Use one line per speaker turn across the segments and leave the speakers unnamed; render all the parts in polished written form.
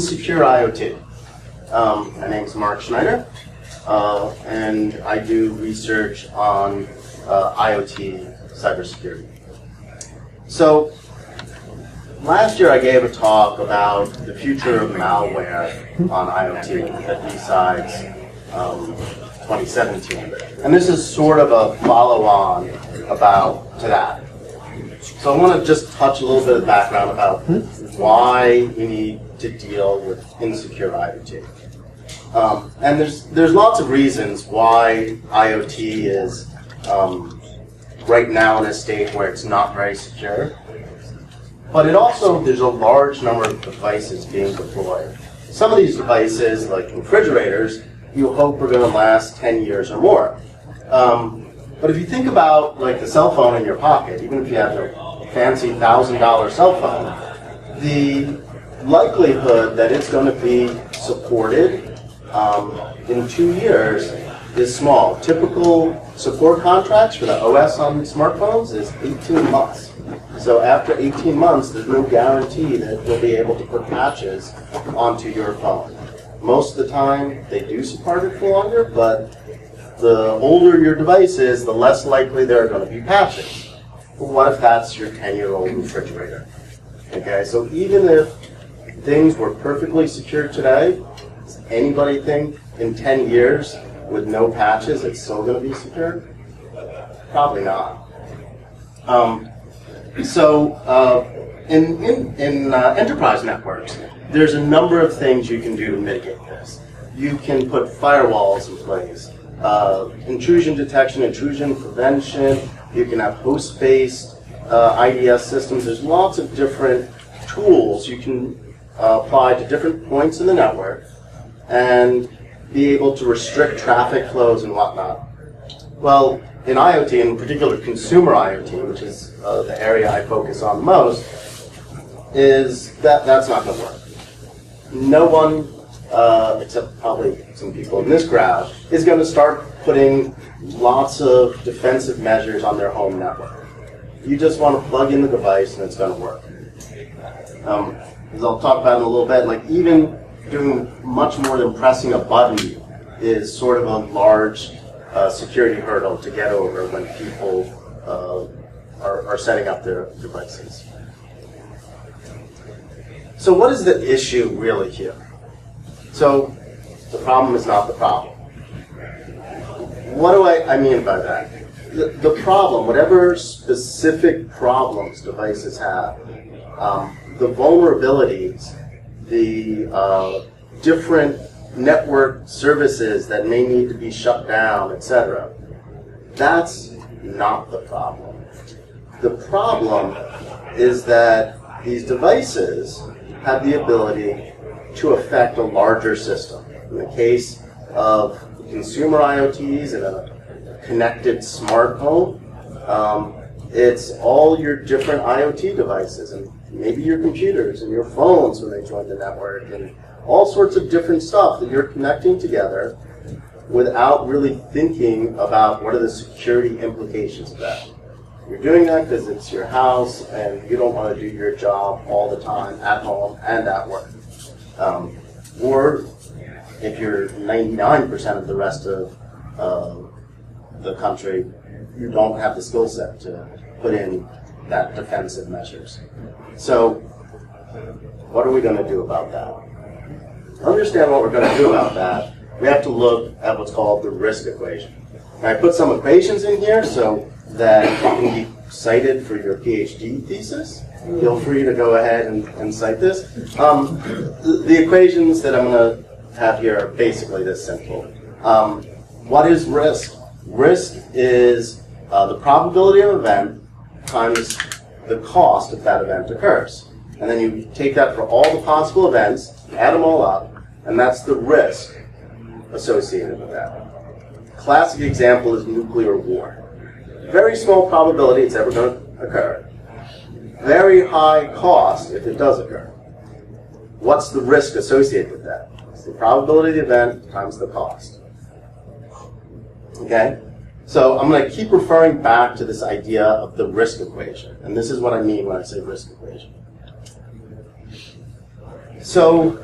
Secure IoT. My name's Marc Schneider, and I do research on IoT cybersecurity. So, last year I gave a talk about the future of malware on IoT at BSides 2017. And this is sort of a follow-on to that. So I want to just touch a little bit of background about why we need to deal with insecure IoT. And there's lots of reasons why IoT is right now in a state where it's not very secure. But there's a large number of devices being deployed. Some of these devices, like refrigerators, you hope are going to last 10 years or more. But if you think about like the cell phone in your pocket, even if you have a fancy $1,000 cell phone, the likelihood that it's going to be supported in 2 years is small. Typical support contracts for the OS on smartphones is 18 months. So after 18 months, there's no guarantee that you'll be able to put patches onto your phone. Most of the time, they do support it for longer, but the older your device is, the less likely there are going to be patches. But what if that's your 10-year-old refrigerator? Okay, so even if things were perfectly secure today, does anybody think in 10 years with no patches it's still going to be secure? Probably not. In enterprise networks, there's a number of things you can do to mitigate this. You can put firewalls in place, intrusion detection, intrusion prevention. You can have host-based IDS systems. There's lots of different tools you can apply to different points in the network and be able to restrict traffic flows and whatnot. Well, in IoT, in particular consumer IoT, which is the area I focus on most, is that's not going to work. No one, except probably some people in this crowd, is going to start putting lots of defensive measures on their home network. You just want to plug in the device and it's going to work. As I'll talk about in a little bit, like even doing much more than pressing a button is sort of a large security hurdle to get over when people are setting up their devices. So what is the issue really here? So the problem is not the problem. What do I mean by that? The problem, whatever specific problems devices have, the vulnerabilities, the different network services that may need to be shut down, etc. That's not the problem. The problem is that these devices have the ability to affect a larger system. In the case of consumer IoTs and a connected smart home, it's all your different IoT devices and maybe your computers and your phones when they join the network and all sorts of different stuff that you're connecting together without really thinking about what are the security implications of that. You're doing that because it's your house and you don't want to do your job all the time at home and at work. Or if you're 99% of the rest of the country, you don't have the skill set to put in that defensive measures. So what are we going to do about that? To understand what we're going to do about that, we have to look at what's called the risk equation. And I put some equations in here so that it can be cited for your PhD thesis. Feel free to go ahead and cite this. The equations that I'm going to have here are basically this simple. What is risk? Risk is the probability of an event times the cost if that event occurs. And then you take that for all the possible events, add them all up, and that's the risk associated with that. Classic example is nuclear war. Very small probability it's ever going to occur. Very high cost if it does occur. What's the risk associated with that? It's the probability of the event times the cost. Okay? So I'm going to keep referring back to this idea of the risk equation. And this is what I mean when I say risk equation. So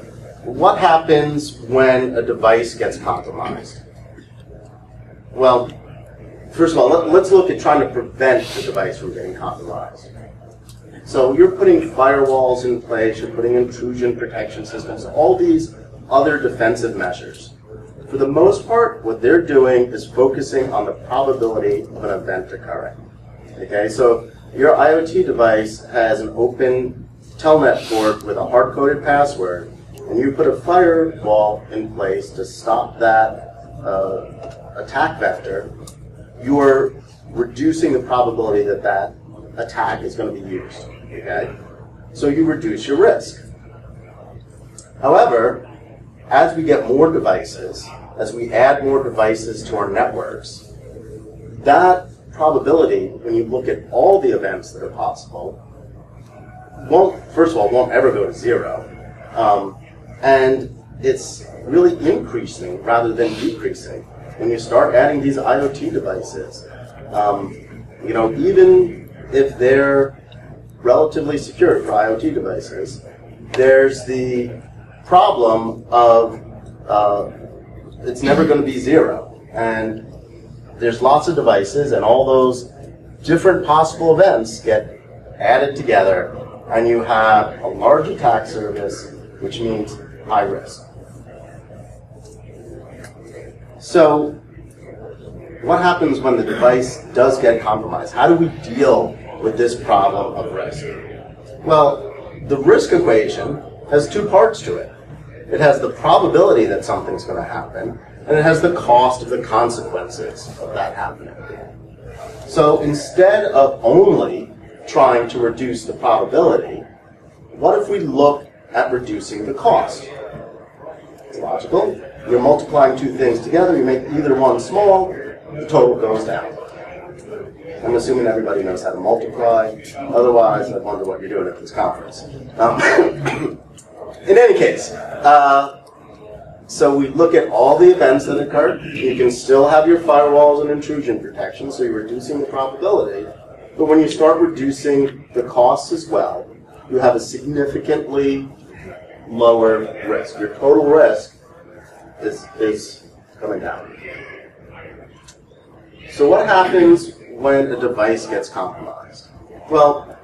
what happens when a device gets compromised? Well, first of all, let's look at trying to prevent the device from getting compromised. So you're putting firewalls in place, you're putting intrusion protection systems, all these other defensive measures. For the most part, what they're doing is focusing on the probability of an event occurring. Okay, so your IoT device has an open telnet port with a hard-coded password, and you put a firewall in place to stop that attack vector, you are reducing the probability that that attack is going to be used. Okay, so you reduce your risk. However, as we get more devices, as we add more devices to our networks, that probability, when you look at all the events that are possible, first of all, won't ever go to zero. And it's really increasing rather than decreasing. When you start adding these IoT devices, even if they're relatively secure for IoT devices, there's the problem of it's never going to be zero. And there's lots of devices, and all those different possible events get added together, and you have a large attack surface, which means high risk. So what happens when the device does get compromised? How do we deal with this problem of risk? Well, the risk equation has two parts to it. It has the probability that something's going to happen, and it has the cost of the consequences of that happening. So instead of only trying to reduce the probability, what if we look at reducing the cost? It's logical. You're multiplying two things together, you make either one small, the total goes down. I'm assuming everybody knows how to multiply. Otherwise, I wonder what you're doing at this conference. In any case, so we look at all the events that occur. You can still have your firewalls and intrusion protection, so you're reducing the probability. But when you start reducing the costs as well, you have a significantly lower risk. Your total risk is coming down. So what happens when a device gets compromised? Well,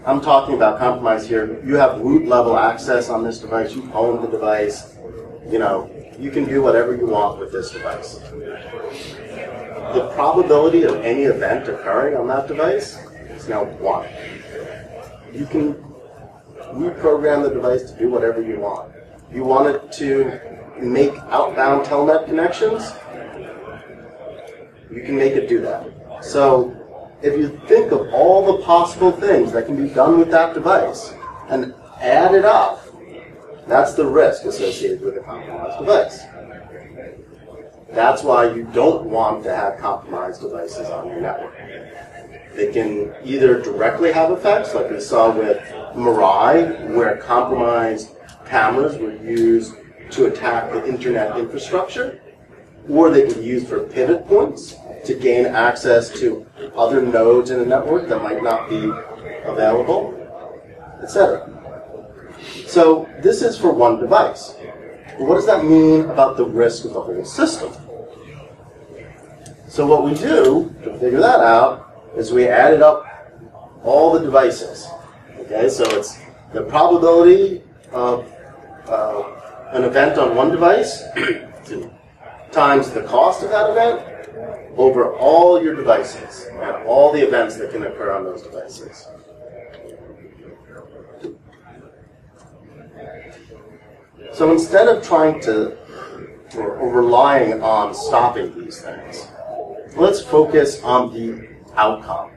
I'm talking about compromise here. You have root level access on this device. You own the device. You can do whatever you want with this device. The probability of any event occurring on that device is now 1. You can reprogram the device to do whatever you want. You want it to make outbound telnet connections, you can make it do that. So if you think of all the possible things that can be done with that device and add it up, that's the risk associated with a compromised device. That's why you don't want to have compromised devices on your network. They can either directly have effects, like we saw with Mirai, where compromised cameras were used to attack the internet infrastructure, or they can be used for pivot points to gain access to other nodes in a network that might not be available, etc. So this is for one device. But what does that mean about the risk of the whole system? So what we do to figure that out is we added up all the devices. Okay, so it's the probability of an event on one device times the cost of that event over all your devices and all the events that can occur on those devices. So instead of trying to, or relying on stopping these things, let's focus on the outcome.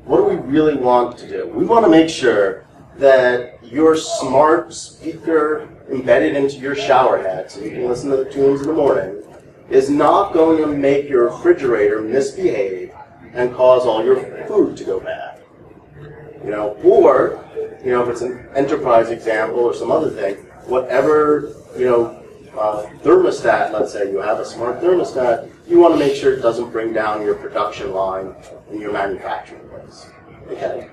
What do we really want to do? We want to make sure that your smart speaker embedded into your shower head, so you can listen to the tunes in the morning, is not going to make your refrigerator misbehave and cause all your food to go bad. Or if it's an enterprise example or some other thing, whatever, thermostat, let's say you have a smart thermostat, you want to make sure it doesn't bring down your production line in your manufacturing place. Okay?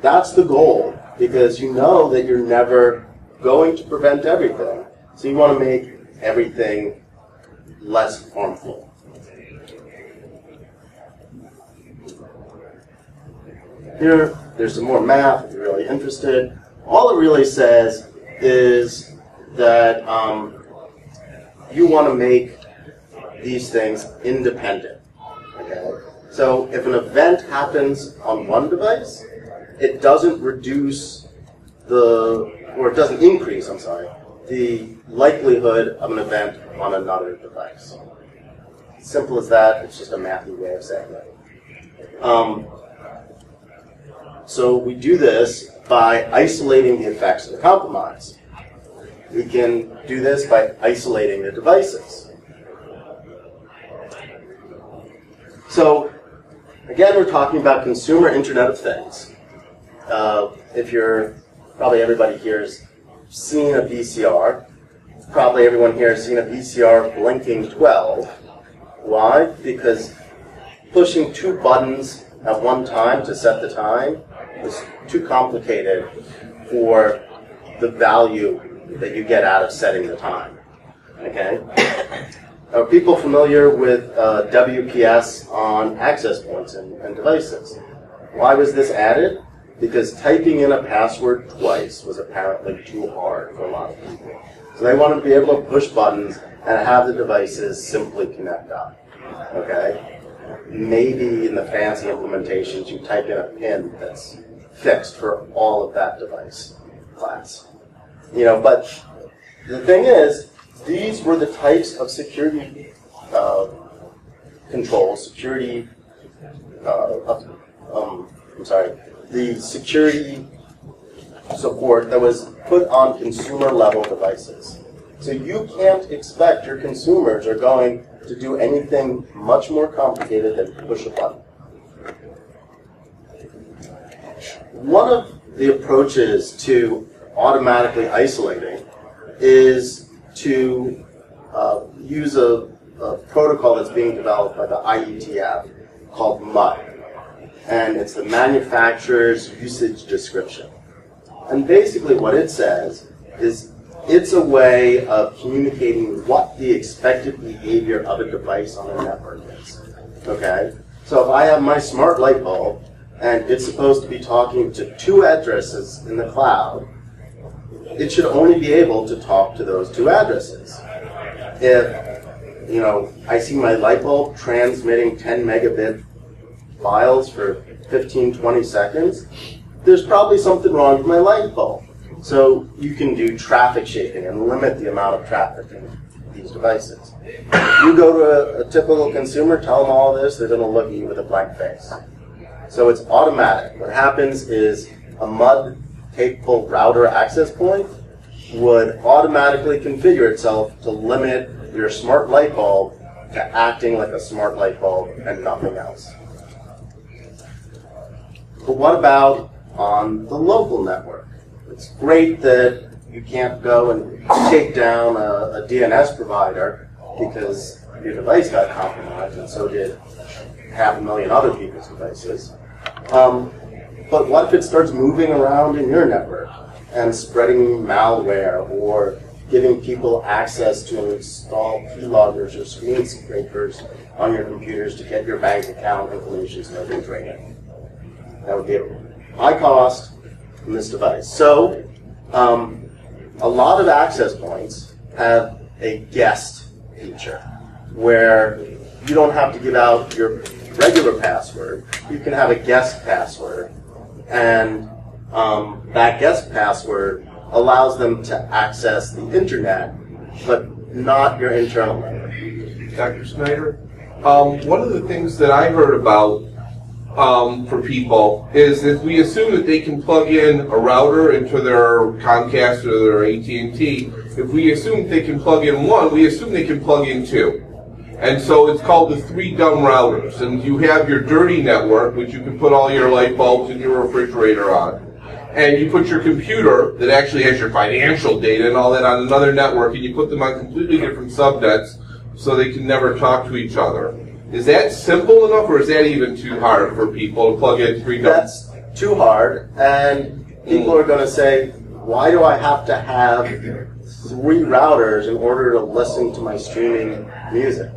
That's the goal, because you know that you're never going to prevent everything. So you want to make everything less harmful. Here, there's some more math if you're really interested. All it really says is that you want to make these things independent. Okay? So if an event happens on one device, it doesn't reduce it doesn't increase, the likelihood of an event on another device. Simple as that. It's just a mathy way of saying that. So we do this by isolating the effects of the compromise. We can do this by isolating the devices. So again, we're talking about consumer Internet of Things. Probably everybody here has seen a VCR. Probably everyone here has seen a VCR blinking 12. Why? Because pushing 2 buttons at one time to set the time is too complicated for the value that you get out of setting the time. Okay? Are people familiar with WPS on access points and devices? Why was this added? Because typing in a password twice was apparently too hard for a lot of people. So they wanted to be able to push buttons and have the devices simply connect up. Okay? Maybe in the fancy implementations you type in a PIN that's fixed for all of that device class. But the thing is, these were the types of security controls, the security support that was put on consumer-level devices. So you can't expect your consumers are going to do anything much more complicated than push a button. One of the approaches to automatically isolating is to use a protocol that's being developed by the IETF called MUD. And it's the manufacturer's usage description. And basically what it says is it's a way of communicating what the expected behavior of a device on a network is. Okay? So if I have my smart light bulb and it's supposed to be talking to 2 addresses in the cloud, it should only be able to talk to those 2 addresses. If, I see my light bulb transmitting 10 megabit files for 15, 20 seconds, there's probably something wrong with my light bulb. So you can do traffic shaping and limit the amount of traffic in these devices. You go to a typical consumer, tell them all this, they're going to look at you with a blank face. So it's automatic. What happens is a MUD-capable router access point would automatically configure itself to limit your smart light bulb to acting like a smart light bulb and nothing else. But what about on the local network? It's great that you can't go and take down a DNS provider because your device got compromised, and so did 500,000 other people's devices. But what if it starts moving around in your network and spreading malware or giving people access to install keyloggers or screen scrapers on your computers to get your bank account information so they can drain it? That would be a high cost in this device. So a lot of access points have a guest feature where you don't have to give out your regular password. You can have a guest password, and that guest password allows them to access the internet, but not your internal network.
Dr. Schneider, one of the things that I heard about for people is if we assume that they can plug in a router into their Comcast or their AT&T, if we assume they can plug in one, we assume they can plug in 2. And so it's called the 3 dumb routers. And you have your dirty network, which you can put all your light bulbs and your refrigerator on. And you put your computer that actually has your financial data and all that on another network, and you put them on completely different subnets so they can never talk to each other. Is that simple enough, or is that even too hard for people to plug in 3 dumb?
That's too hard, and people are going to say, why do I have to have 3 routers in order to listen to my streaming music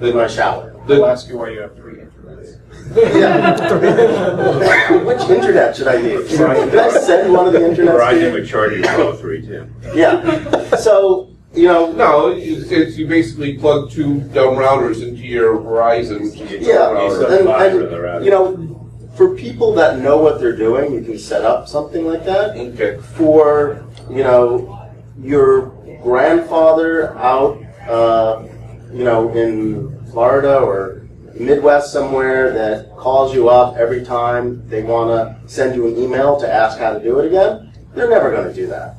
in my shower?
They'll ask you why you have 3 internets.
Yeah. Which internet should I use? Did I send one of the internets?
Verizon would charge you for all 3 too.
Yeah. So, you know.
No, it's you basically plug 2 dumb routers into your Verizon, which is a router.
And, you know, for people that know what they're doing, you can set up something like that.
Okay.
For, you know, your grandfather out, you know, in Florida or Midwest somewhere that calls you up every time they want to send you an email to ask how to do it again, they're never going to do that.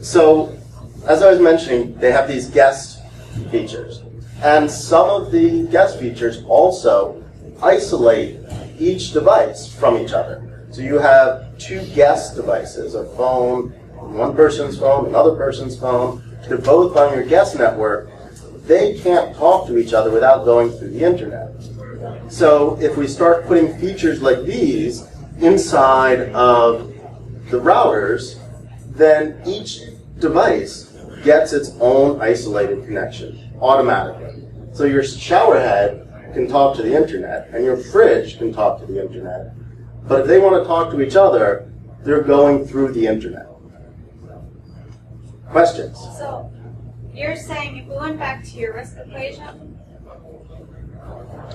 So, as I was mentioning, they have these guest features. And some of the guest features also isolate each device from each other. So you have 2 guest devices, a phone, one person's phone, another person's phone. They're both on your guest network. They can't talk to each other without going through the internet. So if we start putting features like these inside of the routers, then each device gets its own isolated connection automatically. So your shower head can talk to the internet, and your fridge can talk to the internet. But if they want to talk to each other, they're going through the internet. Questions?
So, you're saying if we went back to your risk equation,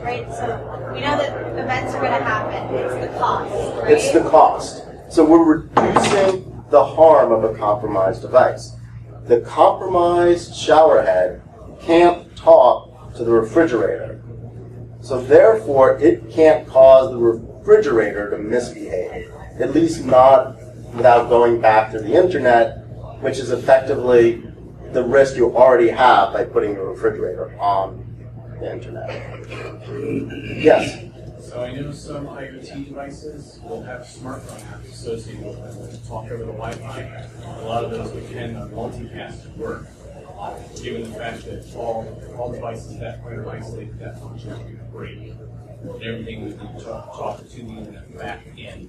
right? So, we know that events are going to happen. It's the cost, right?
It's the cost. So we're reducing the harm of a compromised device. The compromised shower head can't talk to the refrigerator. So therefore, it can't cause the refrigerator to misbehave, at least not without going back to the internet, which is effectively the risk you already have by putting your refrigerator on the internet. Yes?
So I know some IoT devices will have smartphone apps associated with them that talk over the Wi-Fi. A lot of those depend on multicast at work, given the fact that all devices that are isolated, that functionality would break. And everything would need to talk to the internet back in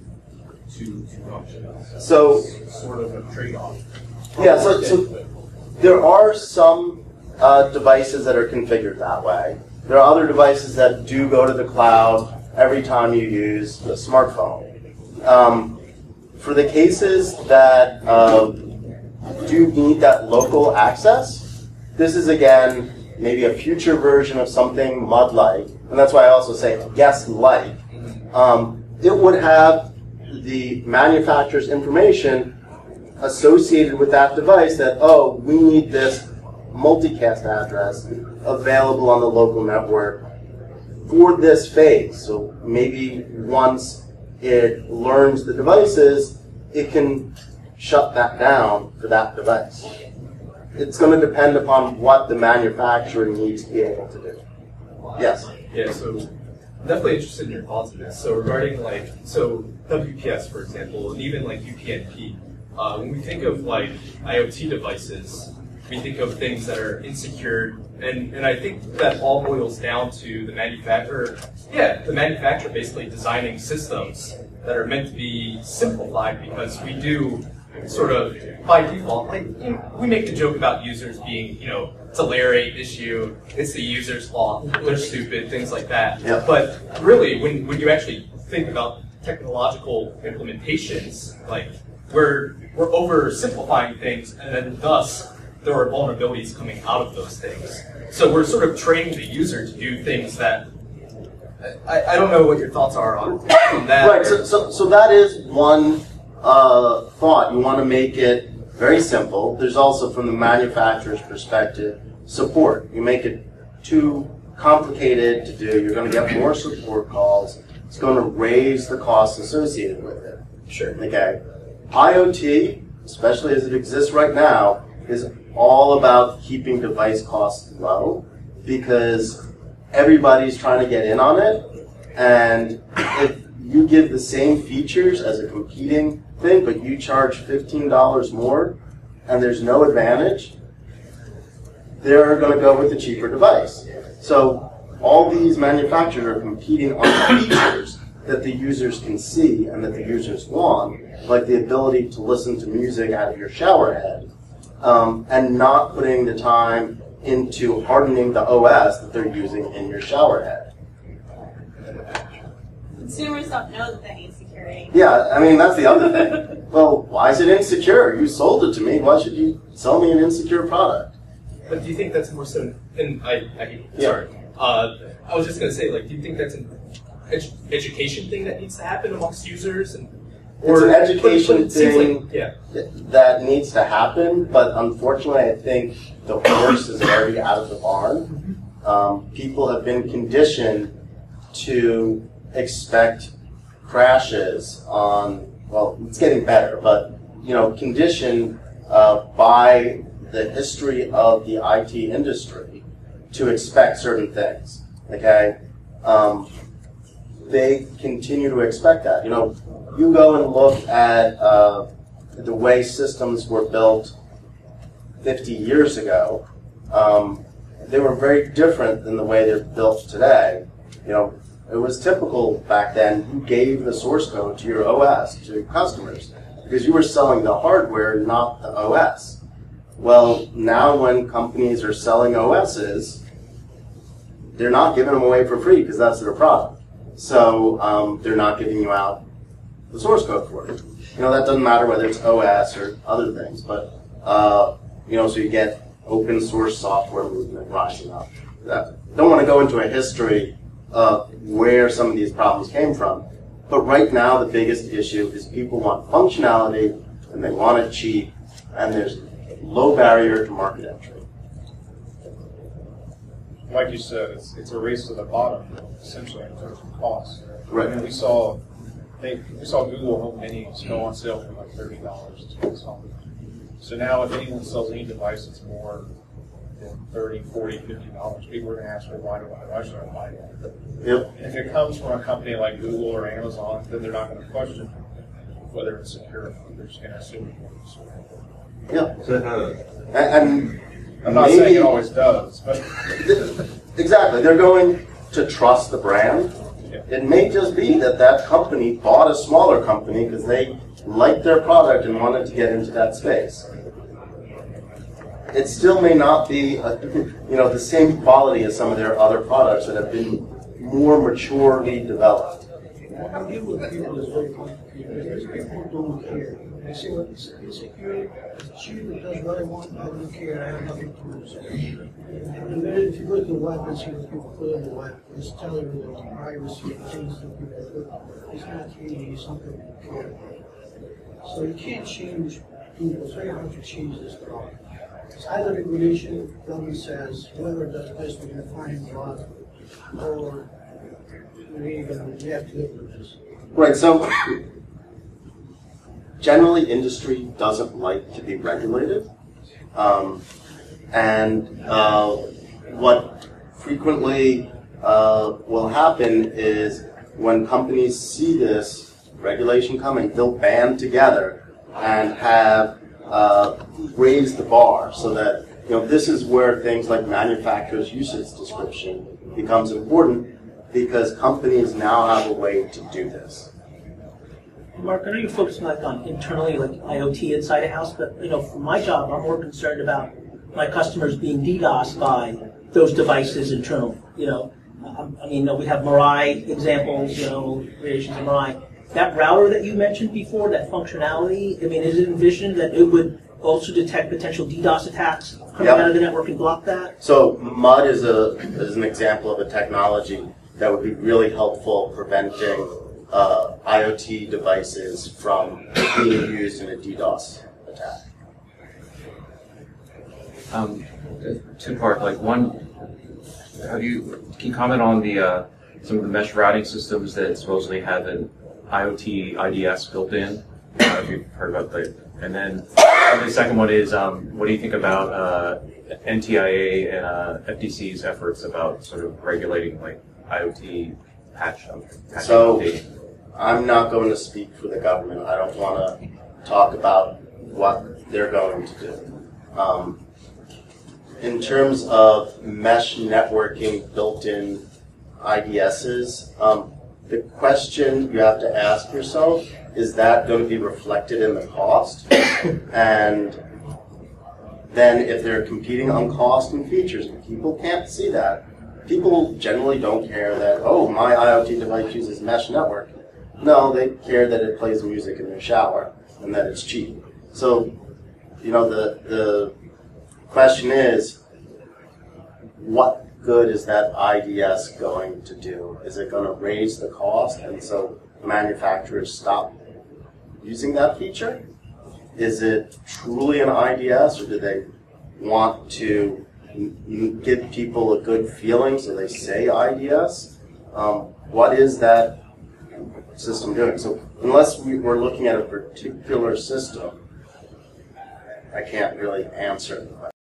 to function.
So
it's sort of a trade-off.
Yeah, so there are some devices that are configured that way. There are other devices that do go to the cloud every time you use the smartphone. For the cases that do need that local access, this is again maybe a future version of something MUD-like, and that's why I also say guest-like. It would have the manufacturer's information associated with that device that, oh, we need this multicast address available on the local network for this phase. So maybe once it learns the devices, it can shut that down for that device. It's going to depend upon what the manufacturer needs to be able to do. Yes?
Yeah, so I'm definitely interested in your thoughts on this. So regarding WPS, for example, and even like UPnP, when we think of like IoT devices, we think of things that are insecure, and I think that all boils down to the manufacturer. Yeah, the manufacturer basically designing systems that are meant to be simplified, because we do sort of by default, like we make the joke about users being, it's a layer 8 issue, it's the user's fault, they're stupid, things like that.
Yep.
But really, when you actually think about technological implementations, like we're oversimplifying things, and then thus there are vulnerabilities coming out of those things. So we're sort of training the user to do things that I don't know what your thoughts are on that.
Right. So that is one thought. You want to make it very simple. There's also, from the manufacturer's perspective, support. You make it too complicated to do, you're going to get more support calls. It's going to raise the costs associated with it.
Sure.
Okay. IoT, especially as it exists right now, is all about keeping device costs low, because everybody's trying to get in on it. And if you give the same features as a competing thing, but you charge $15 more, and there's no advantage, they're going to go with the cheaper device. So all these manufacturers are competing on features that the users can see and that the users want, like the ability to listen to music out of your shower head, and not putting the time into hardening the OS that they're using in your shower head.
Consumers don't know that they need security.
Yeah, I mean, that's the other thing. Well, why is it insecure? You sold it to me. Why should you sell me an insecure product?
But do you think that's more so? And
Yeah.
sorry. I was just gonna say, like, do you think that's an education thing that needs to happen amongst users, and
It's an education
but it seems
thing
like, yeah.
that needs to happen, but unfortunately, I think the horse is already out of the barn. People have been conditioned to expect crashes on, well, it's getting better, but, conditioned by the history of the IT industry to expect certain things, okay? They continue to expect that. You go and look at the way systems were built 50 years ago. They were very different than the way they're built today. It was typical back then, you gave the source code to your OS, to customers, because you were selling the hardware, not the OS. Well, now when companies are selling OSs, they're not giving them away for free because that's their product. So they're not giving you out the source code for it. That doesn't matter whether it's OS or other things, but so you get open source software movement rising up. Don't want to go into a history of where some of these problems came from, but right now the biggest issue is people want functionality and they want it cheap, and there's low barrier to market entry.
Like you said, it's a race to the bottom, essentially, in terms of cost.
Right.
I mean, we saw Google Home Minis go on sale for like $30. So now if anyone sells any device that's more than $30, $40, $50, people are going to ask, well, why should I buy it?
Yep.
If it comes from a company like Google or Amazon, then they're not going to question whether it's secure. They're just going to assume it's secure.
Yeah. And
I'm not saying it always does, but
exactly. They're going to trust the brand.
Yeah.
It may just be that company bought a smaller company because they liked their product and wanted to get into that space. It still may not be, the same quality as some of their other products that have been more maturely developed.
I deal with people that's very complicated because people don't care. They say, well, it's secure, it's cheap, it does what I want, I don't care, I have nothing to lose. And then if you go to the web and see what people put on the web, it's telling you the privacy and things that people put. It's not really something you care. So you can't change people. It's very hard to change this problem. It's either regulation, government says, whoever does best, we're going to find a lot, or we have to live with this.
Right, so generally industry doesn't like to be regulated. What frequently will happen is when companies see this regulation coming, they'll band together and have raised the bar so that this is where things like manufacturer's usage description becomes important, because companies now have a way to do this.
Mark, I know you're focusing on internally, like IoT inside a house, but for my job, I'm more concerned about my customers being DDoSed by those devices internally. We have Mirai examples, creations of Mirai. That router that you mentioned before, that functionality, is it envisioned that it would also detect potential DDoS attacks coming out of the network and block that?
So MUD is an example of a technology that would be really helpful preventing IoT devices from being used in a DDoS attack.
Two-part, one, can you comment on the some of the mesh routing systems that supposedly have an IoT IDS built in? If you've heard about that. And then the second one is, what do you think about NTIA and FTC's efforts about sort of regulating IoT patching?
So I'm not going to speak for the government. I don't want to talk about what they're going to do. In terms of mesh networking built-in IDSs, the question you have to ask yourself, is that going to be reflected in the cost? And then if they're competing on cost and features, people can't see that. People generally don't care that, oh, my IoT device uses mesh network. No, they care that it plays music in their shower and that it's cheap. So, you know, the question is, what good is that IDS going to do? Is it going to raise the cost and so manufacturers stop using that feature? Is it truly an IDS, or do they want to give people a good feeling so they say IDS? What is that system doing? So unless we're looking at a particular system, I can't really answer the question.